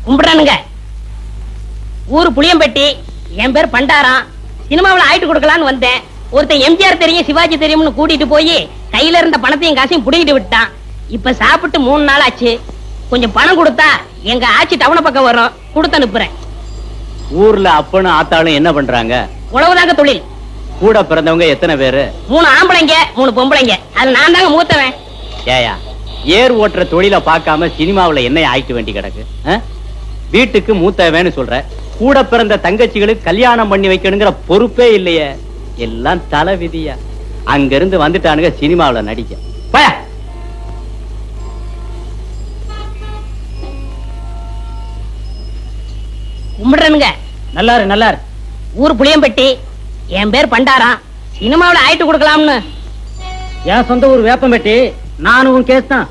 கும்பிடுறானுங்க. ஊரு புளியம்பட்டி, என் பேர் பண்டாரம். சினிமாவில் ஆயிட்டு கொடுக்கலான்னு வந்தேன். ஒருத்தன் எம்ஜிஆர் தெரியும் சிவாஜி தெரியும்னு கூட்டிட்டு போய் கையில இருந்த பணத்தையும் காசையும் புடிங்கிட்டு விட்டான். இப்ப சாப்பிட்டு 3 நாள் ஆச்சு. கொஞ்சம் பணம் கொடுத்தா எங்க ஆட்சி டவுன பக்கம் வரும், கொடுத்து அனுப்புறேன். ஊர்ல அப்பனும் ஆத்தாளும் என்ன பண்றாங்க? உழவுதாங்க தொழில். கூட பிறந்தவங்க எத்தனை பேரு? 3 ஆம்பளைங்க 3 பொம்பளைங்க. அது நான் தாங்க மூத்தவன். ஏயா ஏர் ஓட்டுற தொழில பார்க்காம சினிமாவுல என்ன ஆயிட்டு வேண்டி கிடக்கு? வீட்டுக்கு மூத்தவன்னு சொல்ற, கூட பிறந்த தங்கச்சிகளுக்கு கல்யாணம் பண்ணி வைக்கணுங்கிற பொறுப்பே இல்லையே. எல்லாம் தலை விதியா. அங்க இருந்து வந்துட்டானுங்க சினிமாவுல நடிக்க. கும்பிடுறனுங்க. நல்லாரு நல்லாரு. ஊர் புளியம்பட்டி, என் பேர் பண்டாரம். சினிமாவில் ஆயிட்டு கொடுக்கலாம்னு. என் சொந்த ஊர் வேப்பம்பட்டி. நானும் கேஸ் தான்.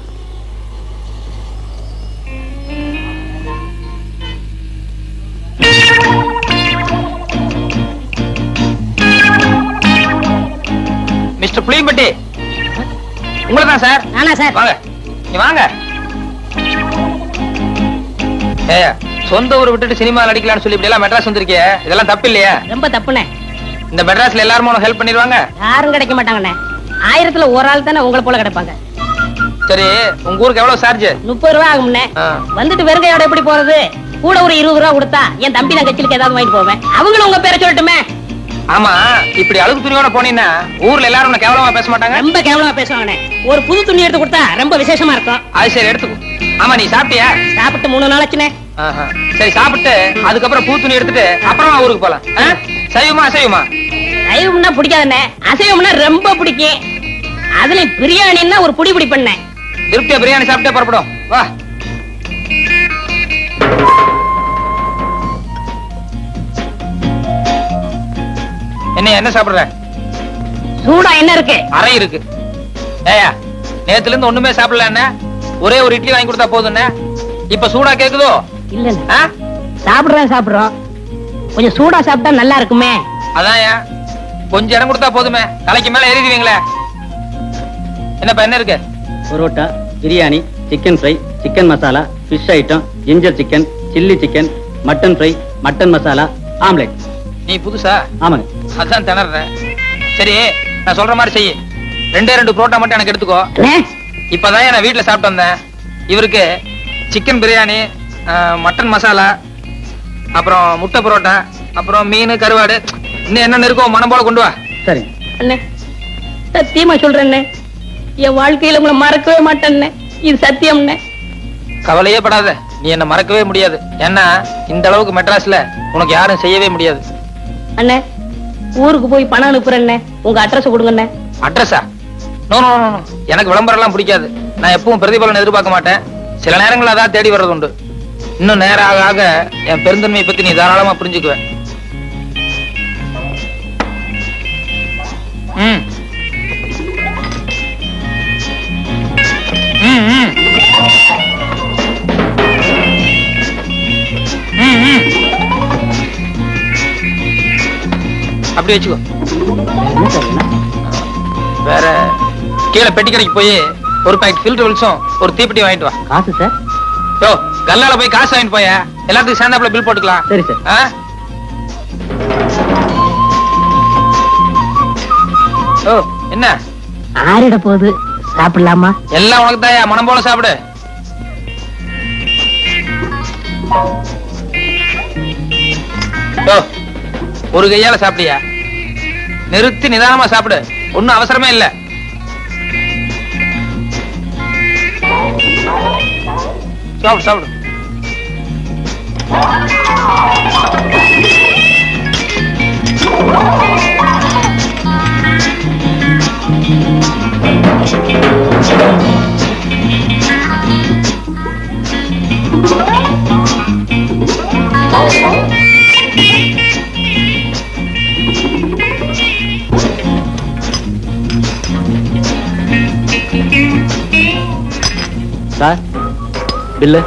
மிஸ்டர் புளியம்பட்டி, உங்களை தான் சார். நானா சார்? வாங்க, நீ வாங்க. ஏயா, சொந்த ஊரை விட்டுட்டு சினிமா நடிக்கலாம்னு சொல்லி இப்படி எல்லாம் மெட்ராஸ் வந்திருக்கே, இதெல்லாம் தப்பு இல்லையா? ரொம்ப தப்புனே. இந்த மெட்ராஸ்ல எல்லாரும் உனக்கு ஹெல்ப் பண்ணிடுவாங்க? யாரும் கிடைக்க மாட்டாங்கண்ணே. 1000த்துல ஒரு ஆள் தானே உங்களை போல கிடைப்பாங்க. சரி, உங்க ஊருக்கு எவ்வளவு சார்ஜ்? 30 ரூபா ஆகும்ண்ணே. வந்துட்டு வெறுங்கையோட எப்படி போறது? கூட ஒரு 20 ரூபா கொடுத்தா என் தம்பி நான் கட்சிலுக்கு ஏதாவது வாங்கிட்டு போவேன். அவங்களும் உங்க பேரை சொல்லட்டுமே. ஆமா, இப்படி அழுகு துணியோட போனீங்கன்னா ஊர்ல எல்லாரும் உன்னை கேவலமா பேச மாட்டாங்க? ரொம்ப கேவலமா பேசுவாங்கண்ணே. ஒரு புது துணி எடுத்து கொடுத்தா ரொம்ப விசேஷமா இருக்கும். அது சரி, எடுத்துக்கோ. ஆமா, நீ சாப்பிட்டியா? சாப்பிட்டு 3 நாள் ஆச்சுனே. சரி, சாப்பிட்டு அதுக்கப்புறம் பூ துணி எடுத்துட்டு அப்புறமா ஊருக்கு போலாம். சைவமா அசைவமா? சைவம்னா பிடிக்காதுண்ணே, அசைவம்னா ரொம்ப பிடிக்கும். அதுல பிரியாணின்னா ஒரு புடி புடி பண்ணேன். திருப்தியா பிரியாணி சாப்பிட்டே புறப்படும். வா. என்ன சாப்பிடுற? சூடா என்ன இருக்கு? அறை இருக்கு. ஏயா, நேத்துல இருந்து ஒண்ணுமே சாப்பிடல. என்ன ஒரே ஒரு இட்லி வாங்கி கொடுத்தா போதும். இப்ப சூடா கேக்குதோ? இல்ல, சாப்பிடுறோம். கொஞ்சம் சூடா சாப்பிட்டா நல்லா இருக்குமே. அதான் கொஞ்சம் இடம் கொடுத்தா போதுமே, தலைக்கு மேல ஏறிடுவீங்களே. என்னப்பா என்ன இருக்கு? Parotta, biryani, chicken fry, chicken masala, fish item, ginger chicken, chilli chicken, mutton fry, mutton masala, omelette. நீ புதுசா? ஆமாங்க. அதான் திணறேன். சரி, நான் சொல்ற மாதிரி செய்ய. 2 புரோட்டா மட்டும் எனக்கு எடுத்துக்கோ. இப்பதான் நான் வீட்டுல சாப்பிட்டு வந்தேன். இவருக்கு சிக்கன் பிரியாணி, மட்டன் மசாலா, அப்புறம் முட்டை புரோட்டா, அப்புறம் மீன் கருவாடு, இன்னும் என்ன இருக்கோ மனம் போல கொண்டு வா. சரி அண்ணே, சத்தியமா சொல்றேன், என் வாழ்க்கையில உங்களை மறக்கவே மாட்டேன். இது சத்தியம். கவலையே படாத, நீ என்ன மறக்கவே முடியாது. ஏன்னா இந்த அளவுக்கு மெட்ராஸ்ல உனக்கு யாரும் செய்யவே முடியாது. அண்ணே, ஊருக்கு போய் பணம் அனுப்புறேன். உங்க அட்ரஸ் கொடுங்க. அட்ரஸா? நோ நோ நோ, எனக்கு விளம்பரம் எல்லாம் பிடிக்காது. நான் எப்பவும் பிரதிபலன் எதிர்பார்க்க மாட்டேன். சில நேரங்கள் அதான் தேடி வர்றது உண்டு. இன்னும் நேரம் ஆக ஆக என் பெருந்தன்மையை பத்தி நீ தாராளமா புரிஞ்சுக்குவேன். அப்படி வச்சுக்கோ. வேற கீழே பெட்டி கடைக்கு போய் ஒரு பாக்கெட் ஃபில்டர் வில்ஸும் ஒரு தீப்பெட்டி வாங்கிட்டு வா. காசு சார்? யோ, கல்லால போய் காசு வாங்கிட்டு போய, எல்லாத்துக்கும் சேர்ந்தாப்புல பில் போட்டுக்கலாம். சரி சார். ஓ, என்ன ஆறிட போகுது, சாப்பிடலாமா? எல்லாம் உனக்கு தாயா, மனம் போல சாப்பிடு. ஒரு கையால சாப்பிடியா? நிறுத்தி நிதானமா சாப்பிடு, ஒன்னும் அவசரமே இல்ல. சாப்பிடு சாப்பிடு. Sir, bill.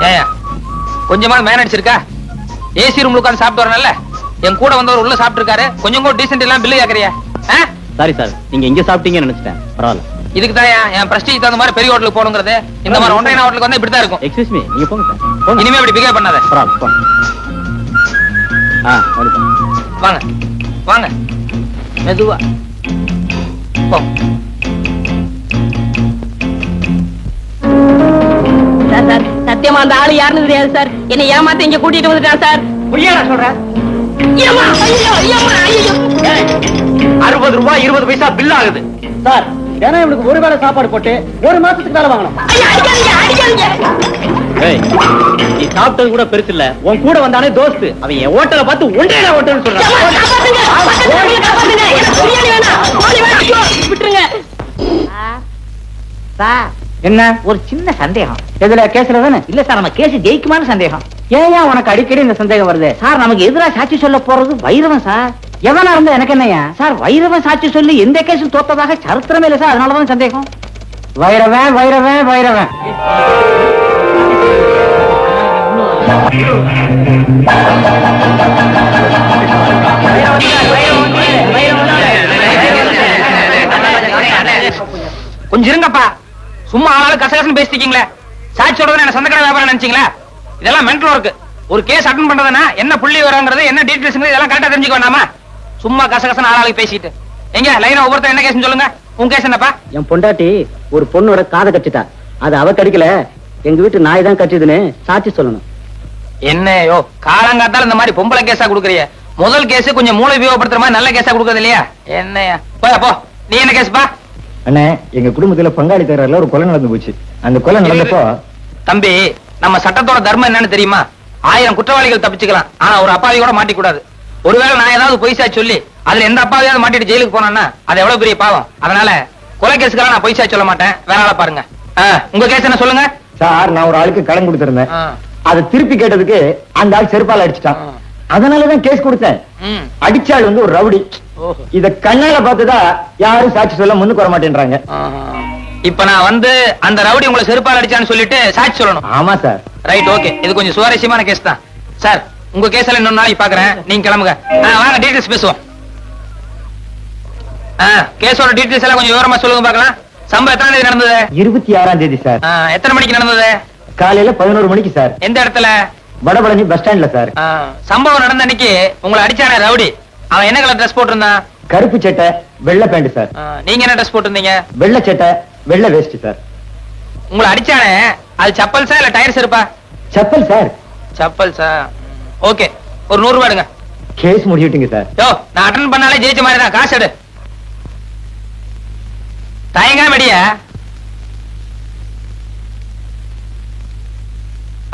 ஏயா, கொஞ்சமா மேனேஜ் இருக்கா? ஏசி ரூம்ல உட்கார்ந்து சாப்பிட்டு வரணும்ல. என் கூட வந்தவர் உள்ள சாப்பிட்டு இருக்காரு, கொஞ்சம் கூட டீசென்ட் எல்லாம் பில்லு கேக்குறியா? சாரி சார், நீங்க எங்க சாப்பிட்டீங்கன்னு நினைச்சிட்டேன். பரவாயில்ல. இதுக்கு தான் என் பிரஸ்டீஜ் தகுந்த மாதிரி பெரிய ஹோட்டலுக்கு போகணுங்கிறது. இந்த மாதிரி ஒன்றைய ஹோட்டலுக்கு வந்து இப்படிதான் இருக்கும். எக்ஸ்கியூஸ் மீ, நீங்க போங்க சார், போங்க. இனிமே இப்படி பிகேவ் பண்ணாத. போங்க. வாங்க வாங்க, மெதுவா போ. சார் சத்தியமா அந்த ஆளு யாருன்னு தெரியாது சார். என்னை ஏமாத்த இங்க கூட்டிட்டு வந்துட்டான் சார். புரியாதா சொல்றேன்? 60 ரூபாய் 20 பைசா பில் ஆகுது சார். ஏன்னா இவனுக்கு ஒரு வேளை சாப்பாடு போட்டு ஒரு மாசத்துக்கு மேல வாங்கணும். நீ சாப்பிட்டது கூட பெருசு இல்ல, உன் கூட வந்தானே தோஸ்து, அவன் என் ஹோட்டலை பார்த்து ஒன்றே ஹோட்டல் சொல்றான். விட்டுருங்க சார். என்ன ஒரு சின்ன சந்தேகம். எதுல? கேஸ்ல தானே? இல்ல சார், நம்ம கேஸ் ஜெயிக்குமான்னு சந்தேகம். ஏன் உனக்கு அடிக்கடி இந்த சந்தேகம் வருது? சார், நமக்கு எதிரா சாட்சி சொல்ல போறது வைரவன் சார். எவனா இருந்தா எனக்கு என்னையா சார், வைரவன் சாட்சி சொல்லி எந்த கேஸும் தோத்ததாக சரித்திரமே இல்ல சார். அதனாலதான் சந்தேகம். வைரவன் வைரவன் வைரவன். கொஞ்சம் இருங்கப்பா. சும்மா ஆளாலும் கசகசன்னு பேசிட்டீங்களே. சாட்சி சொல்றது என்ன சந்தக்கடை வியாபாரம் நினைச்சீங்களா? இதெல்லாம் மென்டல் ஒர்க். ஒரு கேஸ் அட்டன் பண்றதுன்னா என்ன புள்ளி வரங்கிறது, என்ன டீடைல்ஸ், இதெல்லாம் கரெக்டா தெரிஞ்சுக்க வேண்டாமா? சும்மா கசகசன்னு ஆளாளுக்கு பேசிட்டு. எங்க லைனா ஒவ்வொருத்தர் என்ன கேஸ் சொல்லுங்க. உங்க கேஸ் என்னப்பா? என் பொண்டாட்டி ஒரு பொண்ணோட காதை கட்டிட்டா. அது அவ கடிக்கல, எங்க வீட்டு நாய் தான் கட்டிதுன்னு சாட்சி சொல்லணும். என்னையோ காலங்காத்தால இந்த மாதிரி பொம்பளை கேஸா குடுக்குறிய. முதல் கேஸ் கொஞ்சம் மூளை உபயோகப்படுத்துற மாதிரி நல்ல கேஸா குடுக்கறது இல்லையா? என்னையா போயா போ. நீ என்ன கேஸ்பா? அண்ணே, எங்க குடும்பத்துல பங்காளி தகராறுல ஒரு கொலை நடந்து போச்சு. அந்த கொலை நடந்தப்போ தம்பி, நம்ம சட்டத்தோட தர்மம் என்னன்னு தெரியுமா? 1000 குற்றவாளிகள் தப்பிச்சுக்கலாம், ஆனா ஒரு அப்பாவி கூட மாட்டிக்கூடாது. ஒருவேளை நான் ஏதாவது பொய்சா சொல்லி அதுல எந்த அப்பாவியாவது மாட்டிட்டு ஜெயிலுக்கு போனான்னா அது எவ்வளவு பெரிய பாவம். அதனால கொலை கேஸுக்கெல்லாம் நான் பொய்சா சொல்ல மாட்டேன். வேற ஆளை பாருங்க. உங்க கேஸ் என்ன சொல்லுங்க சார். நான் ஒரு ஆளுக்கு கடன் கொடுத்திருந்தேன். அதை திருப்பி கேட்டதுக்கு அந்த ஆள் செருப்பால அடிச்சுட்டான். அதனாலதான் கேஸ் கொடுத்தேன். அடிச்சாள் வந்து ஒரு ரவுடி. இத கண்ணால பார்த்துதான் யாரும் சாட்சி சொல்ல முன்னுக்கு வர மாட்டேன்றாங்க. இப்ப நான் வந்து அந்த ரவுடி உங்களை செருப்பால் அடிச்சான்னு சொல்லிட்டு சாட்சி சொல்லணும். ஆமா சார். Right, okay. இது கொஞ்சம் சுவாரஸ்யமான கேஸ் தான் சார். உங்க கேஸ்ல இன்னொரு நாளைக்கு பாக்குறேன். நீங்க கிளம்புங்க. வாங்க டீடைல்ஸ் பேசுவோம். கேஸோட டீடைல்ஸ் எல்லாம் கொஞ்சம் விவரமா சொல்லுங்க பார்க்கலாம். சம்பவம் எத்தனை தேதி நடந்தது? 26ஆம் தேதி சார். எத்தனை மணிக்கு நடந்தது? காலையில 11 மணிக்கு சார். எந்த இடத்துல? வடபழனி பஸ் ஸ்டாண்ட்ல சார். சம்பவம் நடந்த அன்னைக்கு உங்களை அடிச்சானே ரவுடி, அவன் என்ன கலர் ட்ரெஸ் போட்டிருந்தான்? கருப்பு சட்டை வெள்ளை பேண்ட் சார். நீங்க என்ன ட்ரெஸ் போட்டிருந்தீங்க? வெள்ளை சட்டை வெள்ளை வேஷ்டி சார். உங்களை அடிச்சானே அது செப்பல்ஸா இல்ல டயர்ஸ் இருப்பா? செப்பல் சார். செப்பல்ஸா? ஓகே, ஒரு 100 ரூபாய் எடுங்க. Case முடிவிட்டீங்க sir. யோ, நான் அட்டன் பண்ணாலே ஜெயிச்ச மாதிரி தான். காசு எடு. தயங்காம அடிய.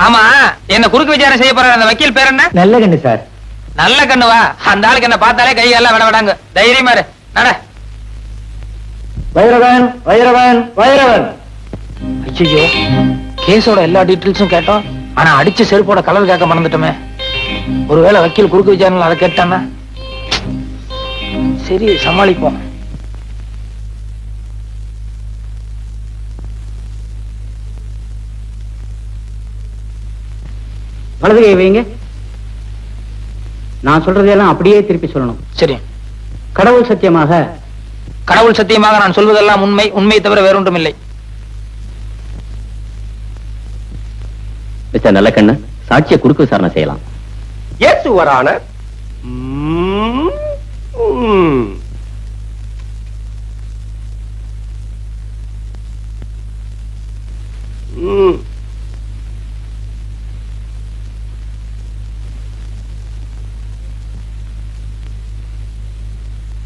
ஆமா, என்ன குறுக்கு விசாரணை செய்ய போற அந்த வக்கீல் பேர் என்ன? நல்ல கண்ணு சார். நல்ல கண்ணுவா? அந்த ஆளுக்கு என்ன பார்த்தாலே கை எல்லாம் விட விடாங்க. தைரியமா இரு. நட. வைரவன் வைரவன் வைரவன். ஐயோ, கேஸோட எல்லா டீடைல்ஸும் கேட்டோம், ஆனா அடிச்ச செருப்போட கலர் கேட்க மறந்துட்டோமே. ஒருவேளை வக்கீல் குறுக்கு விசாரணை அதை கேட்டானா? சரி, சமாளிப்போம். வலது கை வைங்க. நான் சொல்றதெல்லாம் அப்படியே திருப்பி சொல்லணும். சரி. கடவுள் சத்தியமாக. கடவுள் சத்தியமாக நான் சொல்வதெல்லாம் உண்மை, உண்மையை தவிர வேறொன்றும் இல்லை. மிஸ்டர் நல்லக்கண்ணு, சாட்சியை குறுக்கு விசாரணை செய்யலாம். Yes your honour.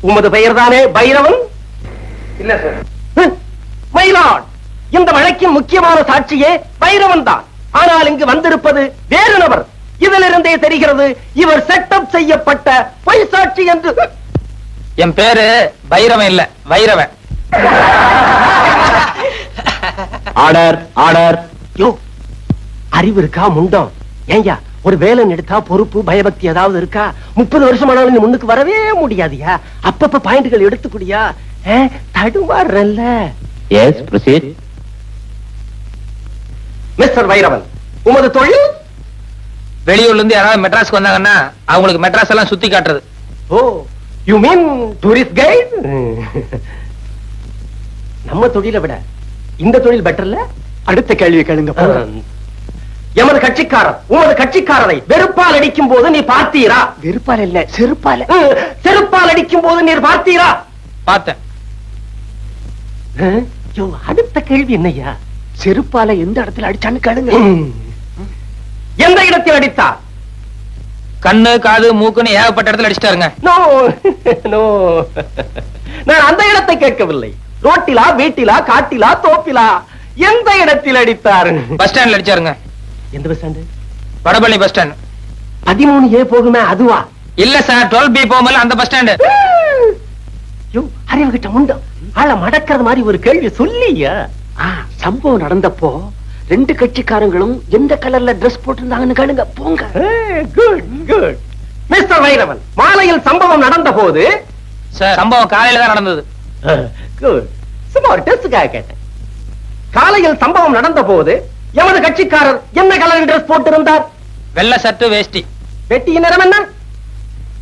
உமது பெயர் தானே பைரவன்? இல்ல சார். மயிலாட், இந்த வழக்கின் முக்கியமான சாட்சியே பைரவன் தான். ஆனால் இங்கு வந்திருப்பது வேறு நபர். இதிலிருந்தே தெரிகிறது இவர் செட்டப் செய்யப்பட்ட பொய் சாட்சி என்று. என் பேரு பைரவன் இல்ல, வைரவன். Order order. யோ, அறிவு இருக்கா முண்டம்? ஏய்யா, ஒரு வேலை எடுத்தா பொறுப்பு பயபக்தி ஏதாவது இருக்கா? 30 வருஷமானாலும் நீ முன்னுக்கு வரவே முடியாதியா? அப்பப்ப பாயிண்ட்கள் எடுத்துக்கூடியா? தடுமாறல்ல. Yes, proceed. மிஸ்டர் வைரவன், உமது தொழில்? வெளியூர்ல இருந்து யாராவது மெட்ராஸ்க்கு வந்தாங்கன்னா அவங்களுக்கு மெட்ராஸ் எல்லாம் சுத்தி காட்டுறது. ஓ, யூ மீன் டூரிஸ்ட் கைட்? நம்ம தொழிலை விட இந்த தொழில் பெட்டர்ல. அடுத்த கேள்வி கேளுங்க. எமது கட்சிக்காரர் உமது கட்சிக்காரரை வெறுப்பால் அடிக்கும் போது நீ பார்த்தீரா? வெறுப்பால் இல்ல, செருப்பால. செருப்பால் அடிக்கும் போது நீர் பார்த்தீரா? பார்த்தேன். அடுத்த கேள்வி என்னையா? செருப்பால எந்த இடத்துல அடிச்சான்னு கேளுங்க. எந்த இடத்தில் அடித்தா? கண்ணு காது மூக்குன்னு ஏகப்பட்ட இடத்துல அடிச்சிட்டாருங்க. நோ நோ, நான் அந்த இடத்தை கேட்கவில்லை. ரோட்டிலா, வீட்டிலா, காட்டிலா, தோப்பிலா, எந்த இடத்தில் அடித்தார்? பஸ் ஸ்டாண்ட்ல அடிச்சாருங்க. எந்த bus stand? Vadapalani bus stand. 13A போகுமே அதுவா? இல்ல சார், 12B போகும்போது அந்த பஸ் ஸ்டாண்டு. அறிவு கிட்ட முண்டம் ஆள மடக்கிறது மாதிரி ஒரு கேள்வி சொல்லியா? சம்பவம் நடந்தப்போ 2 கட்சிக்காரங்களும் எந்த கலர்ல டிரெஸ் போட்டிருந்தாங்கன்னு கேளுங்க. போங்க. Good good. மிஸ்டர் வைரவன், மாலையில் சம்பவம் நடந்த போது சார் சம்பவம் காலையில தான் நடந்தது. குட். சும்மா ஒரு டெஸ்டுக்காக கேட்டேன். காலையில் சம்பவம் நடந்த போது எமது கட்சிக்காரர் என்ன கலர் டிரெஸ் போட்டிருந்தார்? வெள்ளை சட்டு வேஷ்டி. வெட்டியின் நிறம் என்ன?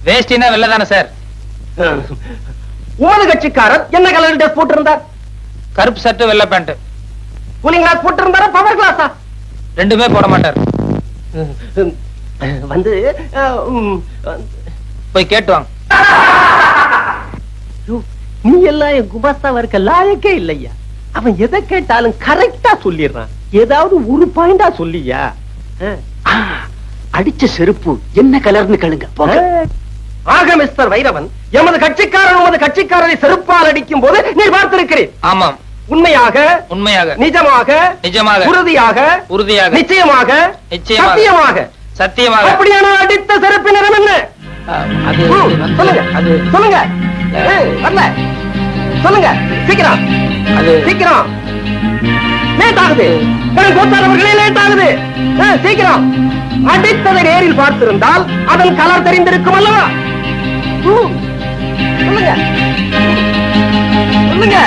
வேஷ்டினா வெள்ளை தானே சார். உமது கட்சிக்காரர் என்ன கலர் டிரெஸ் போட்டிருந்தார்? கருப்பு சட்டு வெள்ளை பேண்ட். கூலிங் கிளாஸ் போட்டிருந்தாரா, பவர் கிளாஸா? ரெண்டுமே போட மாட்டார். வந்து போய் கேட்டு வாங்க. நீ எல்லாம் என் குமாஸ்தாவா இருக்க லாயக்கே இல்லையா? அவன் எதை கேட்டாலும் கரெக்டா சொல்லிடுறான். ஏதாவது ஒரு பாயிண்டா சொல்லியா? அடிச்ச செருப்பு என்ன கலர்னு கேளுங்க. போங்க. ஆக மிஸ்டர் வைரவன், எமது கட்சிக்காரன் உமது கட்சிக்காரரை செருப்பால் அடிக்கும் போது நீ பார்த்திருக்கிறேன். ஆமாம். உண்மையாக, உண்மையாக, நிஜமாக, நிஜமாக, உறுதியாக, உறுதியாக, நிச்சயமாக, நிச்சயமாக, சத்தியமாக, சத்தியமாக. அப்படியான அடித்த செருப்பு நிறம் என்ன? அது சொல்லுங்க. அது சொல்லுங்க. வரல. சொல்லுங்க சீக்கிரம். அது சீக்கிரம். லேட் ஆகுது. கோத்தாரவர்களே லேட் ஆகுது. சீக்கிரம். அடித்ததை நேரில் பார்த்திருந்தால் அதன் கலர் தெரிந்திருக்கும் அல்லவா? சொல்லுங்க. சொல்லுங்க.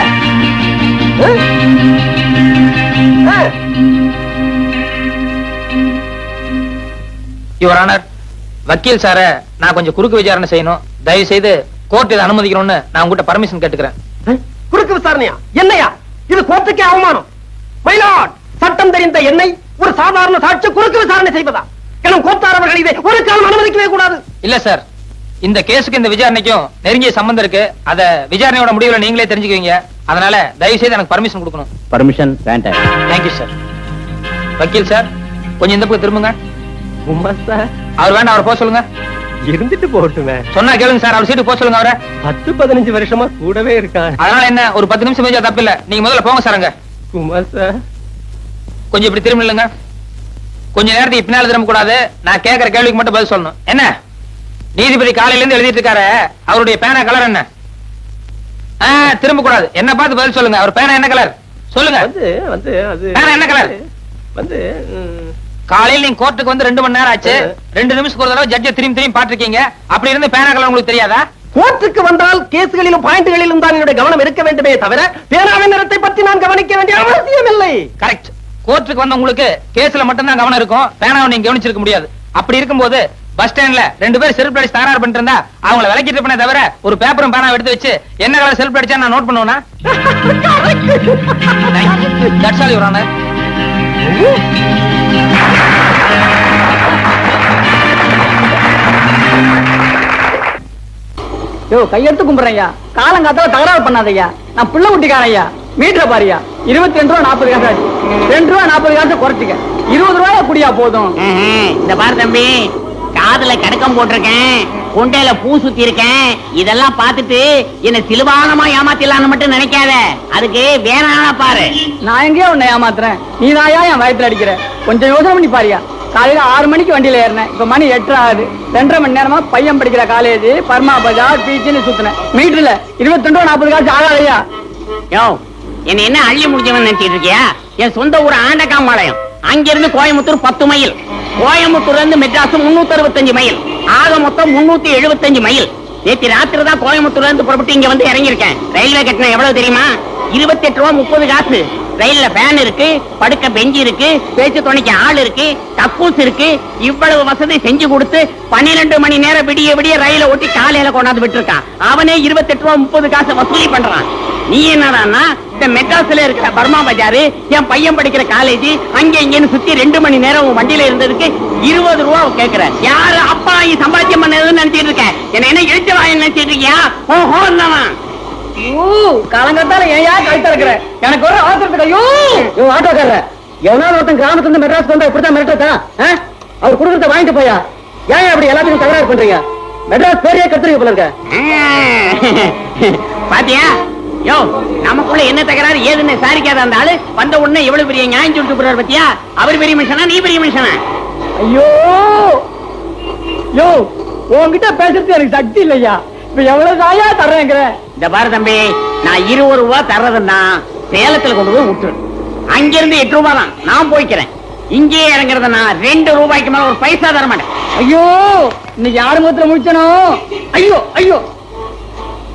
யுவர் ஆனர், வக்கீல் சார நான் கொஞ்சம் குறுக்கு விசாரணை செய்யணும். தயவு செய்து கோர்ட் இதை அனுமதிக்கணும்னு நான் உங்ககிட்ட பர்மிஷன் கேட்டுக்கிறேன். குறுக்கு விசாரணையா? என்னையா இது? கோர்ட்டுக்கே அவமானம். மயிலாட், சட்டம் தெரிந்த என்னை ஒரு சாதாரண சாட்சி குறுக்கு விசாரணை செய்வதா? எனும் கோத்தாரவர்கள் இதை ஒரு காலம் அனுமதிக்கவே கூடாது. இல்ல சார், இந்த கேஸுக்கு இந்த விசாரணைக்கும் நெருங்கிய சம்பந்தம் இருக்கு. அத விசாரணையோட முடிவுல நீங்களே தெரிஞ்சுக்குவீங்க. அதனால தயவு செய்து எனக்கு பர்மிஷன் கொடுக்கணும். பர்மிஷன் வேண்டாம். Thank you sir. வக்கீல் சார், கொஞ்சம் இந்த பக்கம் திரும்புங்க. அவர் வேண்டாம், அவரை போக சொல்லுங்க. இருந்துட்டு போட்டுமே. சொன்னா கேளுங்க சார், அவர் சீட்டு போக சொல்லுங்க. அவரை 10-15 வருஷமா கூடவே இருக்கான். அதனால என்ன, ஒரு 10 நிமிஷம் பேஜா தப்பு இல்ல. நீங்க முதல்ல போங்க சார். அங்க குமார் சார், கொஞ்சம் இப்படி திரும்ப இல்லைங்க. கொஞ்ச நேரத்துக்கு பின்னால திரும்ப கூடாது. நான் கேட்கிற கேள்விக்கு மட்டும் பதில் சொல்லணும். என்ன நீதிபதி காலையில இருந்து எழுதிட்டு இருக்காரு, அவருடைய பேனா கலர் என்ன? திரும்ப கூடாது. என்ன பார்த்து பதில் சொல்லுங்க. அவர் பேனா என்ன கலர் சொல்லுங்க. பேனா என்ன கலர்? காலையில் நீங்க கோர்ட்டுக்கு வந்து 2 மணி நேரம் ஆச்சு. 2 நிமிஷத்துக்கு ஒரு தடவை ஜட்ஜை திரும்பி பாத்துருக்கீங்க. அப்படி இருந்து பேனா கலர் உங்களுக்கு தெரியாதா? கோர்ட்டுக்கு வந்தால் கேஸ்களிலும் பாயிண்ட்களிலும் தான் என்னுடைய கவனம் இருக்க வேண்டுமே தவிர பேனாவின் நிறத்தை பற்றி நான் கவனிக்க வேண்டிய அவசியம் இல்லை. கரெக்ட். கோர்ட்டுக்கு வந்த உங்களுக்கு கேஸ்ல மட்டும் தான் கவனம் இருக்கும். பேனாவை நீங்க கவனிச்சிருக்க முடியாது. அப்படி இருக்கும்போது பஸ் ஸ்டாண்ட்ல 2 பேர் செல்ஃப் அடிச்சு தகராறு பண்ணிட்டு இருந்தா அவங்கள விலக்கிட்டு பண்ண தவிர ஒரு பேப்பரும் பேனா எடுத்து வச்சு என்ன கலர் செல்ஃப் அடிச்சா நான் நோட் பண்ணுவேனா? That's all your honour. கையெடுத்து கும்பிடுறையா, காலங்காத்தால தகராறு பண்ணாதையா. நான் பிள்ளை குட்டிக்காரையா. மீட்டரை பாரியா, 22 ரூபா 40 காசு ஆச்சு. 2 ரூபா 40 காசு குறைச்சிக்க. 20 ரூபாயா குடியா போதும். இந்த பாரு தம்பி, காதுல கடக்கம் போட்டிருக்கேன், கொண்டையில பூ சுத்தி இருக்கேன். இதெல்லாம் பார்த்துட்டு என்ன சிலுவானமா ஏமாத்திடலான்னு மட்டும் நினைக்காத. அதுக்கு வேணானா பாரு. நான் எங்கேயோ உன்னை ஏமாத்துறேன், நீ தாயா என் வயத்துல அடிக்கிற. கொஞ்சம் யோசனை பண்ணி பாரியா. காலையில 6 மணிக்கு வண்டியில ஏறினேன், இப்ப மணி 8 ஆகுது. 2.5 மணி நேரமா பையன் படிக்கிற காலேஜ், பர்மா பஜார், பீச்சுன்னு சுத்தினேன். மீட்டர்ல 22 ரூபா 40 காசு ஆகாதையா. யோ, என்ன என்ன அள்ளி முடிஞ்சவன் நினைச்சிட்டு இருக்கியா? என் சொந்த ஊர் ஆண்டகாம்பாளையம். அங்கிருந்து கோயம்புத்தூர் 10 மைல். கோயம்புத்தூர்ல இருந்து மெட்ராஸ் 365 மைல். ஆக மொத்தம் 375 மைல். நேற்று ராத்திரி தான் கோயம்புத்தூர்ல இருந்து புறப்பட்டு இங்க வந்து இறங்கியிருக்கேன். ரயில்வே கட்டணம் எவ்வளவு தெரியுமா? 28 ரூபா 30 காசு. ரயில்ல ஃபேன் இருக்கு, படுக்க பெஞ்சு இருக்கு, பேச்சு துணைக்கு ஆள் இருக்கு, கக்கூஸ் இருக்கு. இவ்வளவு வசதி செஞ்சு கொடுத்து 12 மணி நேரம் விடிய விடிய ரயில ஓட்டி காலையில கொண்டாந்து விட்டுருக்கான். அவனே 28 ரூபா 30 காசு வசூலி பண்றான். நீ என்னடான்னா இந்த மெட்ராஸ்ல இருக்கிற பர்மா பஜாரு, என் பையன் படிக்கிற காலேஜ், அங்க இங்கன்னு சுத்தி 2 மணி நேரம் உன் வண்டியில இருந்ததுக்கு 20 ரூபா கேக்குற. யாரு அப்பா சம்பாத்தியம் பண்ணதுன்னு நினைச்சிட்டு இருக்கேன்? என்ன எழுத்து வாயின்னு நினைச்சிட்டு இருக்கியா? ஓஹோ என்னவன் காலங்கத்தால ஏயா கழுத்த இருக்கிற? எனக்கு ஒரு அவசரத்துக்கு ஐயோ ஆட்டோக்காரர எவனாவது ஒருத்தன் கிராமத்துல இருந்து மெட்ராஸ் வந்தா இப்படித்தான் மிரட்டா? அவர் குடுக்கறத வாங்கிட்டு போயா? ஏன் அப்படி எல்லாத்தையும் தகராறு பண்றீங்க? மெட்ராஸ் பேரையே கத்துறீங்க போல இருக்க. பாத்தியா? யோ, நமக்குள்ள என்ன தகராறு ஏதுன்னு சாரிக்காத அந்த ஆளு வந்த உடனே எவ்வளவு பெரிய நியாயம் சொல்லிட்டு போறாரு பாத்தியா? அவர் பெரிய மனுஷனா, நீ பெரிய மனுஷனா? ஐயோ யோ, உன்கிட்ட பேசுறது எனக்கு சக்தி இல்லையா. இப்ப எவ்வளவு தாயா தர்றேங்கிற? இந்த பாரு தம்பி, நான் 20 ரூபா தர்றதுன்னா சேலத்துல கொண்டு போய் விட்டுரு. அங்கிருந்து 8 ரூபாய் தான் நான் போய்க்கிறேன். இங்கே இறங்குறதுன்னா 2 ரூபாய்க்கு மேல ஒரு பைசா தர மாட்டேன். ஐயோ, இன்னைக்கு யாரு முகத்துல முடிச்சனோ? ஐயோ ஐயோ,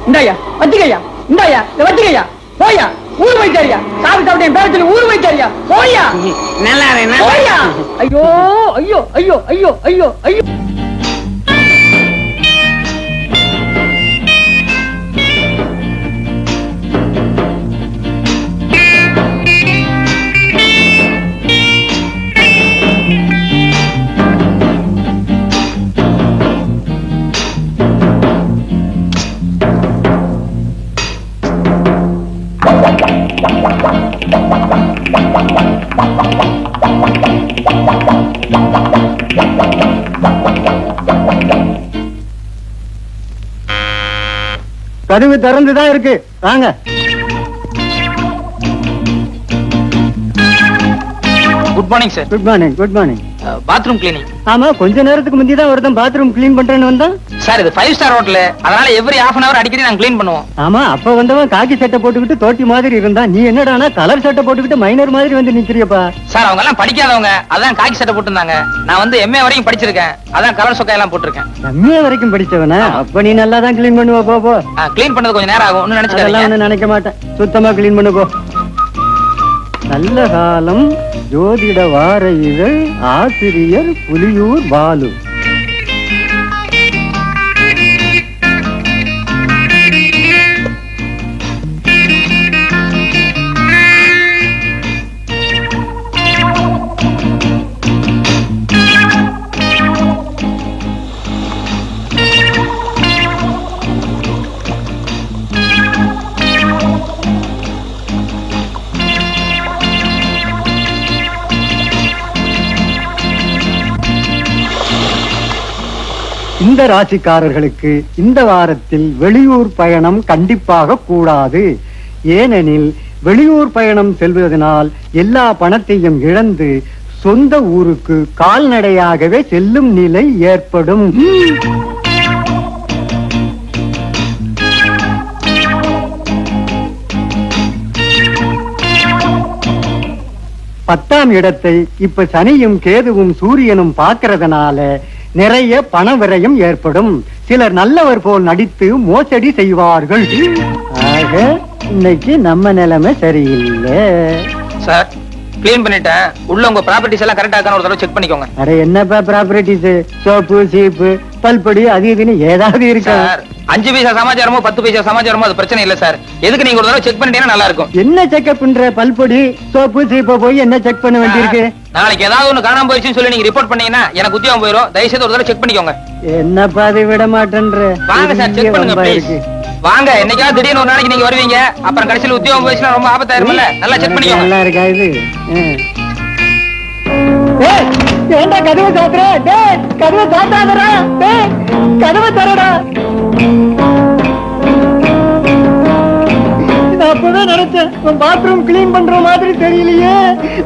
இந்தாயா வச்சுக்கையா, இந்தாயா வச்சுக்கையா, போயா ஊர் வைச்சாரியா, சாப்பிட்டு என் பேர சொல்லி ஊர் வைச்சாரியா, போயா நல்லா போயா. ஐயோ ஐயோ ஐயோ ஐயோ ஐயோ ஐயோ. கதவு திறந்துதான் இருக்கு, வாங்க. Good morning sir. Good morning. Good morning. Bathroom cleaning. ஆமா, கொஞ்ச நேரத்துக்கு முந்தி தான் ஒருத்தன் பாத்ரூம் கிளீன் பண்றேன்னு வந்தான். சார் இது 5 ஸ்டார் ஹோட்டல், அதனால எவ்ரி half an hour அடிக்கடி நாங்க கிளீன் பண்ணுவோம். ஆமா, அப்ப வந்தவன் காக்கி சட்டை போட்டுக்கிட்டு தோட்டி மாதிரி இருந்தான். நீ என்னடானா கலர் சட்டை போட்டுக்கிட்டு மைனர் மாதிரி வந்து நிக்கிறியப்பா. சார் அவங்க எல்லாம் படிக்காதவங்க, அதான் காக்கி சட்டை போட்டுருந்தாங்க. நான் வந்து MA வரைக்கும் படிச்சிருக்கேன், அதான் கலர் சொக்கா எல்லாம் போட்டிருக்கேன். MA வரைக்கும் படிச்சவனா? அப்ப நீ நல்லா தான் கிளீன் பண்ணுவ. போ கிளீன் பண்ணது கொஞ்சம் நேரம் ஆகும், ஒன்னும் நினைச்சுக்கலாம். ஒண்ணு நினைக்க மாட்டேன், சுத்தமா கிளீன் பண்ணு போ. நல்ல காலம், ஜோதிட வார இதழ், ஆசிரியர் புலியூர் பாலு. இந்த ராசிக்காரர்களுக்கு இந்த வாரத்தில் வெளியூர் பயணம் கண்டிப்பாக கூடாது. ஏனெனில் வெளியூர் பயணம் செல்வதனால் எல்லா பணத்தையும் இழந்து சொந்த ஊருக்கு கால்நடையாகவே செல்லும் நிலை ஏற்படும். பத்தாம் இடத்தை இப்ப சனியும் கேதுவும் சூரியனும் பார்க்கறதுனால நிறைய பண விரயம் ஏற்படும். சிலர் நல்லவர் போல் நடித்து மோசடி செய்வார்கள். ஆக இன்னைக்கு நம்ம நிலைமை சரியில்லை. சார் கிளீன் பண்ணிட்டேன், உள்ள உங்க ப்ராப்பர்ட்டிஸ் எல்லாம் கரெக்டா இருக்கான்னு ஒரு தடவை செக் பண்ணிக்கோங்க. அட என்னப்பா ப்ராப்பர்ட்டிஸ், சோப்பு சீப்பு பல்படி அது இதுன்னு ஏதாவது இருக்கா? சார் 5 பைசா சமாச்சாரமோ 10 பைசா சமாச்சாரமோ அது பிரச்சனை இல்ல சார். எதுக்கு நீங்க ஒரு தடவை செக் பண்ணிட்டீங்கன்னா நல்லா இருக்கும். என்ன செக்அப் பண்ற? பல்பொடி சோப்பு சீப்பை போய் என்ன செக் பண்ண வேண்டியிருக்கு? நாளைக்கு ஏதாவது ஒண்ணு காணாம போயிடுச்சுன்னு சொல்லி நீங்க ரிப்போர்ட் பண்ணீங்கன்னா எனக்கு உத்தியோகம் போயிடும். தயவுசெய்து ஒரு தடவை செக் பண்ணிக்கோங்க. என்னப்பா அதை விட மாட்டேன்ற? வாங்க சார் செக் பண்ணுங்க ப்ளீஸ். வாங்க, என்னைக்காவது திடீர்னு ஒரு நாளைக்கு நீங்க வருவீங்க, அப்புறம் கடைசியில் உத்தியோகம் போயிடுச்சுன்னா ரொம்ப ஆபத்தாயிருமில்ல. நல்லா செக் பண்ணிக்கோங்க. நல்லா இருக்கா இது? ஏண்டா கதவை சாத்துற? டேய் கதவை சாத்தாதடா. டேய் கதவை தரடா. நான் அப்பதான் நினைச்சேன், உன் பாத்ரூம் கிளீன் பண்ற மாதிரி தெரியலையே.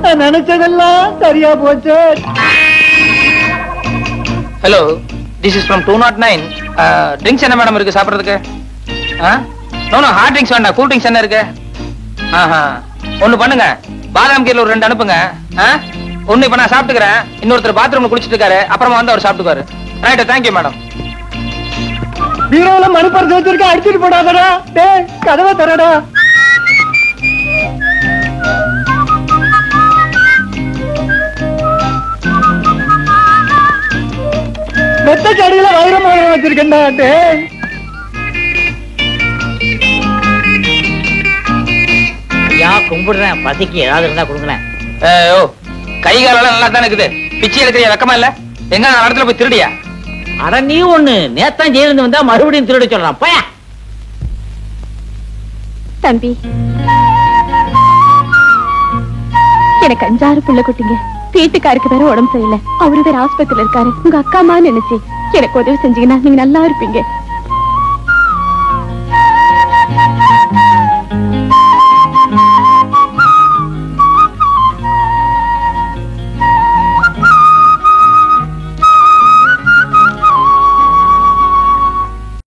நான் நினைச்சதெல்லாம் சரியா போச்சு. Hello, this is from 209. Drinks என்ன மேடம் இருக்கு சாப்பிடுறதுக்கு? நோ ஹார்ட் ட்ரிங்க்ஸ் வேண்டாம், கூல் ட்ரிங்க்ஸ் என்ன இருக்கு? ஒண்ணு பண்ணுங்க, பாதாம் கீரை ஒரு 2 அனுப்புங்க. ஒண்ணு இப்ப நான் சாப்பிட்டுக்கிறேன், இன்னொருத்தர் பாத்ரூம்ல குளிச்சிட்டு இருக்காரு, அப்புறமா வந்து அவர் சாப்பிட்டுக்காரு. Right, thank you madam. பீரோல மணி பர்ஸ் வச்சிருக்க, அடிச்சிட்டு போடாதடா. டேய் கதவை தரடா. மெத்த கடையில வைரம் வச்சிருக்கேன்டா. டேய் ஐயா கும்பிடுறேன், பசிக்கு ஏதாவது இருந்தா கொடுங்களேன். ஓ கை காலெல்லாம் நல்லா தானே இருக்குது, பிச்சை எடுக்கிறியா, வெக்கமா இல்ல? எங்க நான் இடத்துல போய் திருடியா? அட நீ ஒண்ணு நேத்தான் ஜெயிலிருந்து வந்தா மறுபடியும் திருட சொல்றான், போயா. தம்பி, எனக்கு 5-6 புள்ள குட்டிங்க. வீட்டுக்காருக்கு வேற உடம்பு சரியில்லை, அவரு வேற ஆஸ்பத்திரியில இருக்காரு. உங்க அக்கா அம்மா நினைச்சு எனக்கு உதவி செஞ்சீங்கன்னா நீங்க நல்லா இருப்பீங்க.